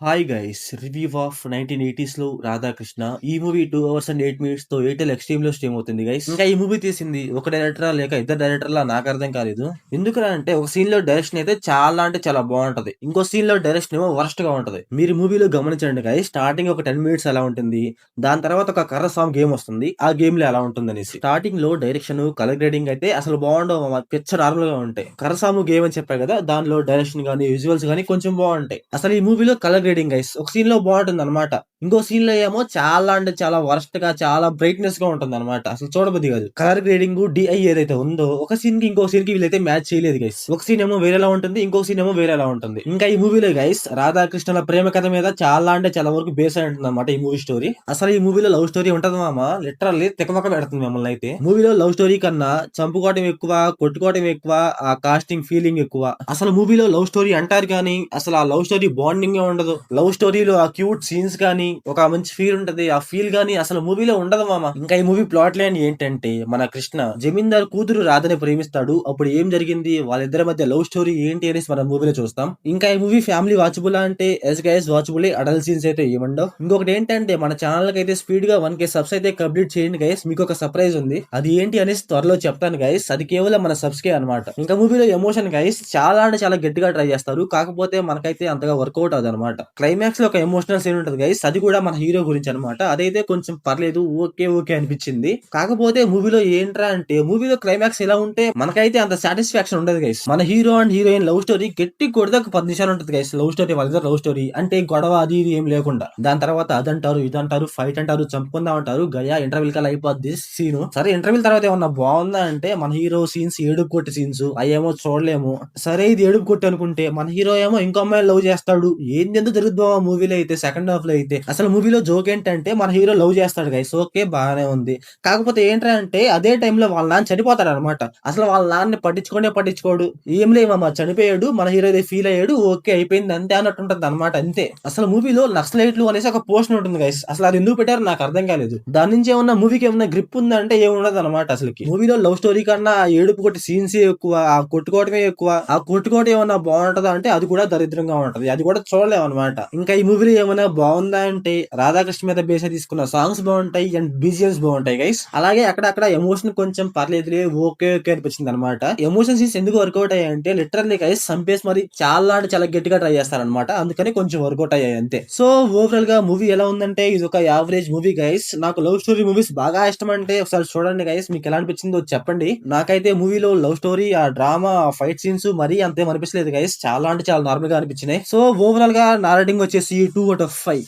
Hi guys review of 1980s లో రాధాకృష్ణ. ఈ movie 2 hours and 8 minutes తో ఎయిర్టెల్ ఎక్స్ట్రీమ్ లో స్ట్రీమ్ అవుతుంది గైస్. ఇంకా ఈ మూవీ తీసింది ఒక డైరెక్టరా లేక ఇద్దరు డైరెక్టర్లా నాకు అర్థం కాలేదు. ఎందుకురా అంటే ఒక సీన్ లో డైరెక్షన్ అయితే చాలా అంటే చాలా బాగుంటది, ఇంకో సీన్ లో డైరెక్షన్ ఏమో వర్స్ట్ గా ఉంటది. మీరు మూవీలో గమనించండి గైస్, స్టార్టింగ్ ఒక 10 minutes ఎలా ఉంటుంది, దాని తర్వాత ఒక కర్ర సాంగ్ గేమ్ వస్తుంది, ఆ గేమ్ లో ఎలా ఉంటుంది అనేసి. స్టార్టింగ్ లో డైరెక్షన్ కలర్ గ్రేడింగ్ అయితే అసలు బాగుండవు, పిచ్చ నార్మల్ గా ఉంటాయి. కర్రసాము గేమ్ అని చెప్పారు కదా, దానిలో డైరెక్షన్ గానీ విజువల్స్ గానీ కొంచెం బాగుంటాయి. అసలు ఈ మూవీలో కలర్ గ్రేడింగ్ గైస్ ఒక సీన్ లో బాగుంటుంది అనమాట, ఇంకో సీన్ లో ఏమో చాలా అంటే చాలా వర్స్ట్ గా చాలా బ్రైట్నెస్ గా ఉంటుంది అనమాట, అసలు చూడబుద్ది కాదు. కలర్ గ్రేడింగ్ డిఐ ఏదైతే ఉందో ఒక సీన్ కి ఇంకో సీన్ కి వీళ్ళైతే మ్యాచ్ చేయలేదు గైస్. ఒక సీన్ ఏమో వేరేలా ఉంటుంది, ఇంకో సీన్ ఏమో వేరేలా ఉంటుంది. ఇంకా ఈ మూవీలో గైస్ రాధాకృష్ణల ప్రేమ కథ మీద చాలా అంటే చాలా వరకు బేస్ అయి ఉంటుంది అనమాట ఈ మూవీ స్టోరీ. అసలు ఈ మూవీలో లవ్ స్టోరీ ఉంటది మామ, లిటరల్లీ తికమక పెడుతుంది మిమ్మల్ని అయితే. మూవీలో లవ్ స్టోరీ కన్నా చంపుకోవటం ఎక్కువ, కొట్టుకోవటం ఎక్కువ, ఆ కాస్టింగ్ ఫీలింగ్ ఎక్కువ. అసలు మూవీలో లవ్ స్టోరీ అంటారు కానీ అసలు ఆ లవ్ స్టోరీ బాండింగ్ ఉండదు. లవ్ స్టోరీలో ఆ క్యూట్ సీన్స్ కానీ ఒక మంచి ఫీల్ ఉంటది, ఆ ఫీల్ గానీ అసలు మూవీలో ఉండదు మామ. ఇంకా ఈ మూవీ ప్లాట్ లైన్ ఏంటంటే, మన కృష్ణ జమీందార్ కూతురు రాధని ప్రేమిస్తాడు, అప్పుడు ఏం జరిగింది, వాళ్ళిద్దరి మధ్య లవ్ స్టోరీ ఏంటి అనేసి మనం మూవీలో చూస్తాం. ఇంకా ఈ మూవీ ఫ్యామిలీ వాచబుల్ అంటే yes guys watchable, adult scenes అయితే ఏమండవు. ఇంకొకటి ఏంటంటే మన ఛానల్ కి అయితే స్పీడ్ గా 1K సబ్స్ అయితే కంప్లీట్ చేయండి గైస్, మీకు ఒక సర్ప్రైజ్ ఉంది, అది ఏంటి అనేసి త్వరలో చెప్తాను గైస్. అది కేవలం మన సబ్స్ కే అనమాట. ఇంకా మూవీలో ఎమోషన్ గైస్ చాలా అంటే చాలా గట్టిగా ట్రై చేస్తారు, కాకపోతే మనకైతే అంతగా వర్కౌట్ అవుతుంది అనమాట. క్లైమాక్స్ లో ఒక ఎమోషనల్ సీన్ ఉంటుంది గైస్, అది కూడా మన హీరో గురించి అనమాట. అదైతే కొంచెం పర్లేదు, ఓకే ఓకే అనిపించింది. కాకపోతే మూవీలో ఏంట్రా అంటే, మూవీలో క్లైమాక్స్ ఎలా ఉంటే మనకైతే అంత సాటిస్ఫాక్షన్ ఉండదు గైస్. మన hero and heroine love story గట్టి కొడితే ఒక 10 నిమిషాలు ఉంటుంది గైస్. లవ్ స్టోరీ, వాళ్ళిద్దరు లవ్ స్టోరీ అంటే గొడవ అది ఇది ఏం లేకుండా, దాని తర్వాత అదంటారు ఇదంటారు, ఫైట్ అంటారు, చంపుకుందాం అంటారు, గయా ఇంటర్వ్యూల్ కల్లా అయిపోద్ది సీను. సరే ఇంటర్వ్యూల్ తర్వాత ఏమన్నా బాగుందా అంటే, మన హీరో సీన్స్ ఏడుపు కొట్టి సీన్స్ అయ్యేమో చూడలేము. సరే ఇది ఏడుపు కొట్టి అనుకుంటే మన హీరో ఏమో ఇంకో అమ్మాయిని లవ్ చేస్తాడు. ఏందెందుకు జరుగుతుందో మూవీలో అయితే, సెకండ్ హాఫ్ లో అయితే అసలు మూవీలో జోక్ ఏంటంటే మన హీరో లవ్ చేస్తాడు గైస్, ఓకే బాగానే ఉంది. కాకపోతే ఏంట్రా అంటే అదే టైంలో వాళ్ళ నాన్న చనిపోతాడు అనమాట. అసలు వాళ్ళ నాన్నని పట్టించుకోడు, ఏం లేమమ్మా చనిపోయాడు, మన హీరో అయితే ఫీల్ అయ్యాడు, ఓకే అయిపోయింది అంతే అన్నట్టు ఉంటుంది అనమాట, అంతే. అసలు మూవీలో నక్సలైట్లు అనేసి ఒక పోస్టర్ ఉంటుంది గైస్, అసలు అది ఎందుకు పెట్టారో నాకు అర్థం కాలేదు. దాని నుంచి ఏమన్నా మూవీకి ఏమన్నా గ్రిప్ ఉందంటే ఏముండదు అనమాట. అసలుకి మూవీలో లవ్ స్టోరీ కన్నా ఆ ఏడుపు కొట్టి సీన్స్ ఎక్కువ, ఆ కొట్టుకోవడమే ఎక్కువ. ఆ కొట్టుకోవడం ఏమన్నా బాగుంటదా అంటే అది కూడా దరిద్రంగా ఉంటది, అది కూడా చూడలేము అనమాట. ఇంకా ఈ మూవీలో ఏమైనా బాగుందా అంటే, రాధాకృష్ణ మీద బేస్ తీసుకున్న సాంగ్స్ బాగుంటాయి అండ్ బీజిఎమ్స్ బాగుంటాయి గైస్. అలాగే అక్కడక్కడ ఎమోషన్ కొంచెం పర్లేదులే, ఓకే ఓకే అనిపించింది అనమాట. ఎమోషన్ సీన్స్ ఎందుకు వర్కౌట్ అయ్యాయి అంటే, లిటరల్లీ గైస్ సంపేస్ మరి చాలా అంటే చాలా గట్టిగా ట్రై చేస్తారనమాట, అందుకని కొంచెం వర్కౌట్ అయ్యాయి అంతే. సో ఓవరాల్ గా మూవీ ఎలా ఉందంటే, ఇది ఒక యావరేజ్ మూవీ గైస్. నాకు లవ్ స్టోరీ మూవీస్ బాగా ఇష్టం అంటే ఒకసారి చూడండి గైస్, మీకు ఎలా అనిపించిందో చెప్పండి. నాకైతే మూవీలో లవ్ స్టోరీ, ఆ డ్రామా, ఫైట్ సీన్స్ మరీ అంతేం అనిపించలేదు గైస్, చాలా అంటే చాలా నార్మల్ గా అనిపించినాయి. సో ఓవరాల్ గా నా రేటింగ్ వచ్చేసి 2/5.